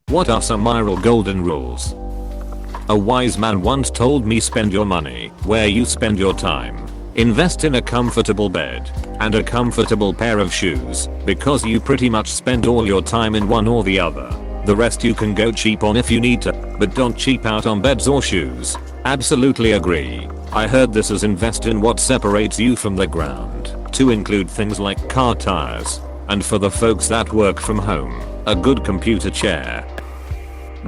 What are some IRL golden rules? A wise man once told me, spend your money where you spend your time. Invest in a comfortable bed and a comfortable pair of shoes, because you pretty much spend all your time in one or the other. The rest you can go cheap on if you need to, but don't cheap out on beds or shoes. Absolutely agree. I heard this as invest in what separates you from the ground, to include things like car tires, and for the folks that work from home, a good computer chair.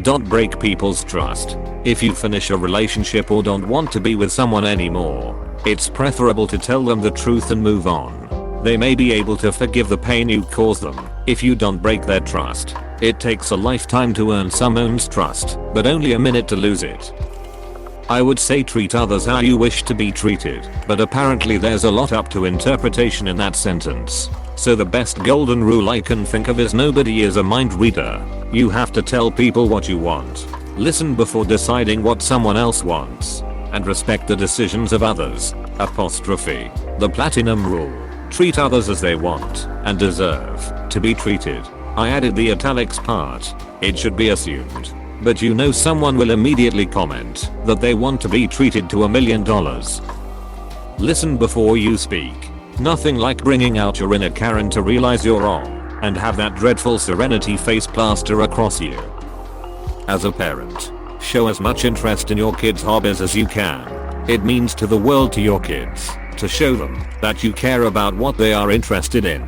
Don't break people's trust. If you finish a relationship or don't want to be with someone anymore, it's preferable to tell them the truth and move on. They may be able to forgive the pain you caused them if you don't break their trust. It takes a lifetime to earn someone's trust, but only a minute to lose it. I would say treat others how you wish to be treated, but apparently there's a lot up to interpretation in that sentence. So the best golden rule I can think of is nobody is a mind reader. You have to tell people what you want. Listen before deciding what someone else wants. And respect the decisions of others. Apostrophe. The platinum rule. Treat others as they want and deserve to be treated. I added the italics part. It should be assumed. But you know someone will immediately comment that they want to be treated to $1 million. Listen before you speak. Nothing like bringing out your inner Karen to realize you're wrong and have that dreadful serenity face plaster across you. As a parent, show as much interest in your kids' hobbies as you can. It means to the world to your kids to show them that you care about what they are interested in.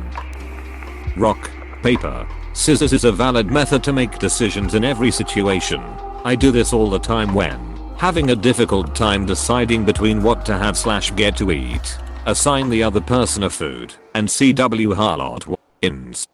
Rock, paper, scissors is a valid method to make decisions in every situation. I do this all the time when having a difficult time deciding between what to have / get to eat. Assign the other person a food and CW Harlot wins.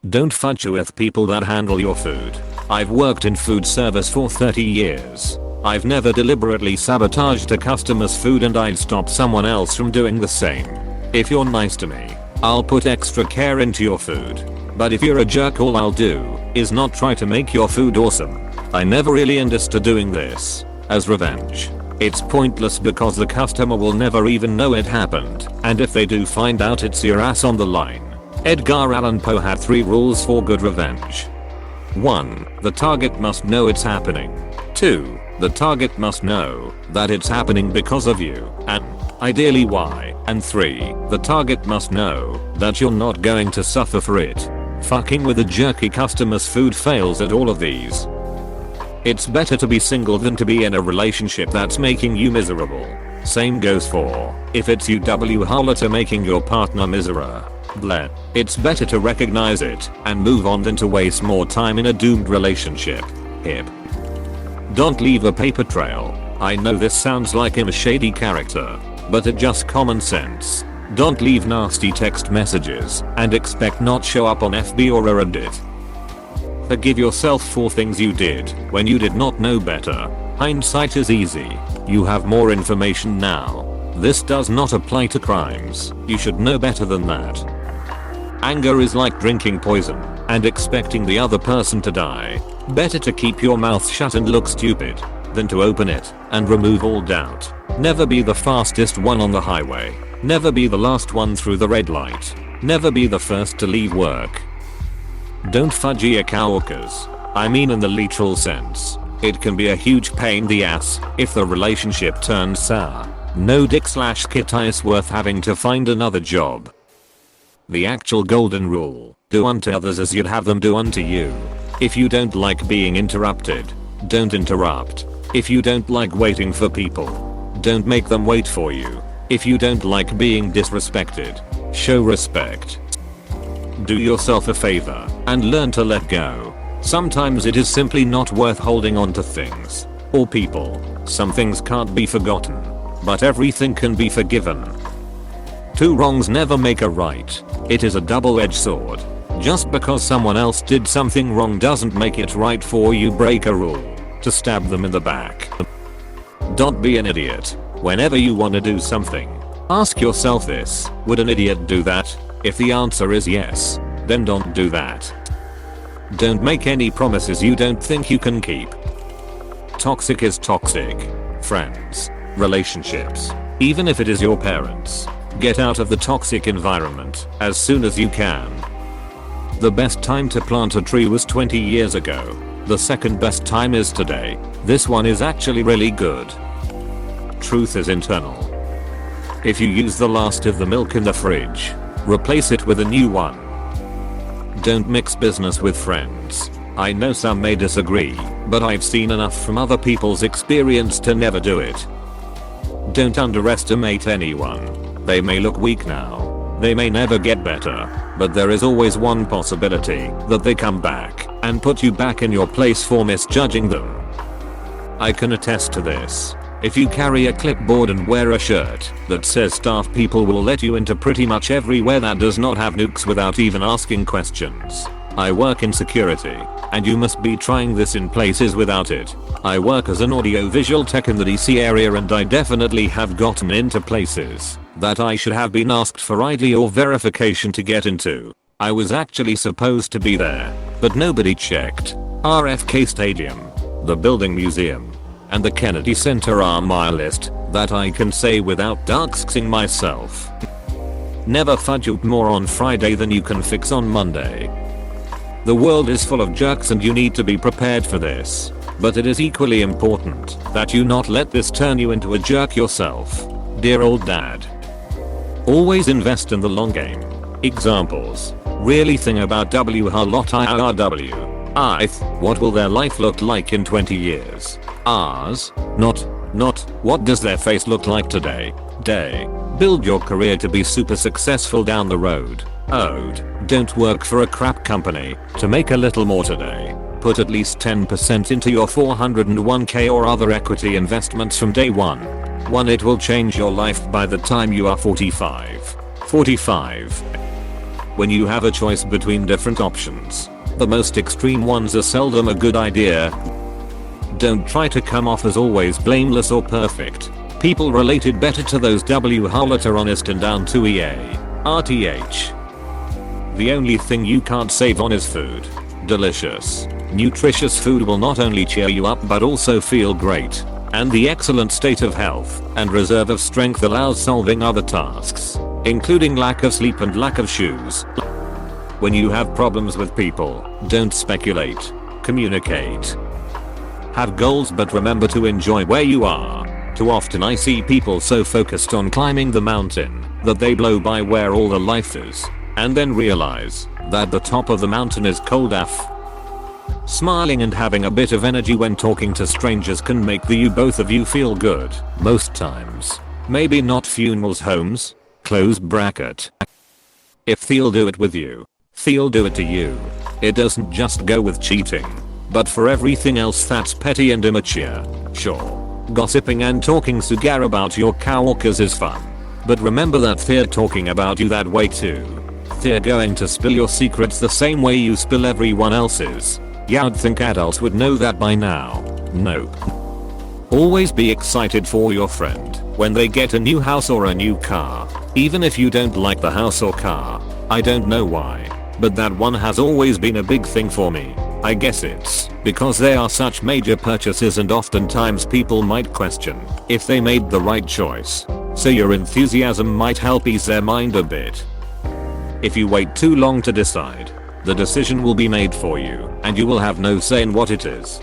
Don't fudge with people that handle your food. I've worked in food service for 30 years. I've never deliberately sabotaged a customer's food, and I'd stop someone else from doing the same. If you're nice to me, I'll put extra care into your food. But if you're a jerk, all I'll do is not try to make your food awesome. I never really understood doing this as revenge. It's pointless because the customer will never even know it happened, and if they do find out, it's your ass on the line. Edgar Allan Poe had 3 rules for good revenge. 1. The target must know it's happening. 2. The target must know that it's happening because of you, and ideally why. And 3. The target must know that you're not going to suffer for it. Fucking with a jerky customer's food fails at all of these. It's better to be single than to be in a relationship that's making you miserable. Same goes for if it's UW harlot making your partner miserable. It's better to recognize it and move on than to waste more time in a doomed relationship. Hip. Don't leave a paper trail. I know this sounds like I'm a shady character, but it's just common sense. Don't leave nasty text messages and expect not show up on FB or Reddit. Forgive yourself for things you did when you did not know better. Hindsight is easy. You have more information now. This does not apply to crimes. You should know better than that. Anger is like drinking poison and expecting the other person to die. Better to keep your mouth shut and look stupid than to open it and remove all doubt. Never be the fastest one on the highway. Never be the last one through the red light. Never be the first to leave work. Don't fudge your coworkers. I mean in the literal sense. It can be a huge pain in the ass if the relationship turns sour. No dick / kit is worth having to find another job. The actual golden rule. Do unto others as you'd have them do unto you. If you don't like being interrupted, don't interrupt. If you don't like waiting for people, don't make them wait for you. If you don't like being disrespected, show respect. Do yourself a favor and learn to let go. Sometimes it is simply not worth holding on to things or people. Some things can't be forgotten, but everything can be forgiven. 2 wrongs never make a right. It is a double-edged sword. Just because someone else did something wrong doesn't make it right for you break a rule to stab them in the back. Don't be an idiot. Whenever you want to do something, ask yourself this: would an idiot do that? If the answer is yes, then don't do that. Don't make any promises you don't think you can keep. Toxic is toxic. Friends, relationships, even if it is your parents. Get out of the toxic environment as soon as you can. The best time to plant a tree was 20 years ago. The second best time is today. This one is actually really good. Truth is internal. If you use the last of the milk in the fridge, replace it with a new one. Don't mix business with friends. I know some may disagree, but I've seen enough from other people's experience to never do it. Don't underestimate anyone. They may look weak now. They may never get better, but there is always one possibility that they come back and put you back in your place for misjudging them. I can attest to this. If you carry a clipboard and wear a shirt that says staff, people will let you into pretty much everywhere that does not have nukes without even asking questions. I work in security, and you must be trying this in places without it. I work as an audio-visual tech in the DC area, and I definitely have gotten into places that I should have been asked for ID or verification to get into. I was actually supposed to be there, but nobody checked. RFK Stadium, the Building Museum, and the Kennedy Center are my list that I can say without doxing myself. Never fudge up more on Friday than you can fix on Monday. The world is full of jerks and you need to be prepared for this, but it is equally important that you not let this turn you into a jerk yourself. Dear old dad. Always invest in the long game. Examples. Really think about WHLOTIRW. What will their life look like in 20 years? Ours, not what does their face look like today. Build your career to be super successful down the road. Don't work for a crap company to make a little more today. Put at least 10% into your 401k or other equity investments from day one. It will change your life by the time you are 45. When you have a choice between different options, the most extreme ones are seldom a good idea. Don't try to come off as always blameless or perfect. People related better to those that are honest and down to RTH. The only thing you can't save on is food. Delicious, nutritious food will not only cheer you up but also feel great. And the excellent state of health and reserve of strength allows solving other tasks, including lack of sleep and lack of shoes. When you have problems with people, don't speculate. Communicate. Have goals, but remember to enjoy where you are. Too often I see people so focused on climbing the mountain that they blow by where all the life is, and then realize that the top of the mountain is cold AF. Smiling and having a bit of energy when talking to strangers can make both of you feel good, most times. Maybe not funerals, homes, close bracket. If they'll do it with you, they'll do it to you. It doesn't just go with cheating, but for everything else that's petty and immature. Sure, gossiping and talking cigar about your coworkers is fun, but remember that they're talking about you that way too. They're going to spill your secrets the same way you spill everyone else's. You'd think adults would know that by now. Nope. Always be excited for your friend when they get a new house or a new car, even if you don't like the house or car. I don't know why, but that one has always been a big thing for me. I guess it's because they are such major purchases and oftentimes people might question if they made the right choice. So your enthusiasm might help ease their mind a bit. If you wait too long to decide, the decision will be made for you and you will have no say in what it is.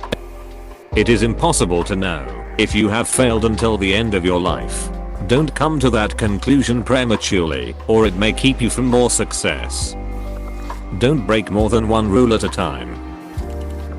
It is impossible to know if you have failed until the end of your life. Don't come to that conclusion prematurely, or it may keep you from more success. Don't break more than one rule at a time.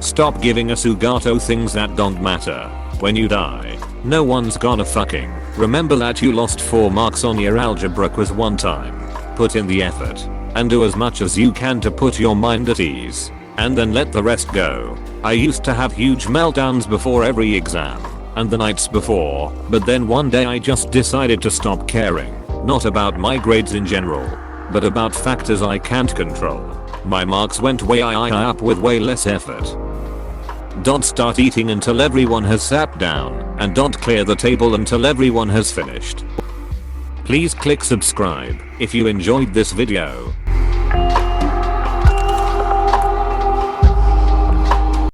Stop giving us Ugato things that don't matter. When you die, no one's gonna fucking remember that you lost 4 marks on your algebra quiz one time. Put in the effort and do as much as you can to put your mind at ease, and then let the rest go. I used to have huge meltdowns before every exam and the nights before, but then one day I just decided to stop caring, not about my grades in general, but about factors I can't control. My marks went way up with way less effort. Don't start eating until everyone has sat down, and don't clear the table until everyone has finished. Please click subscribe if you enjoyed this video.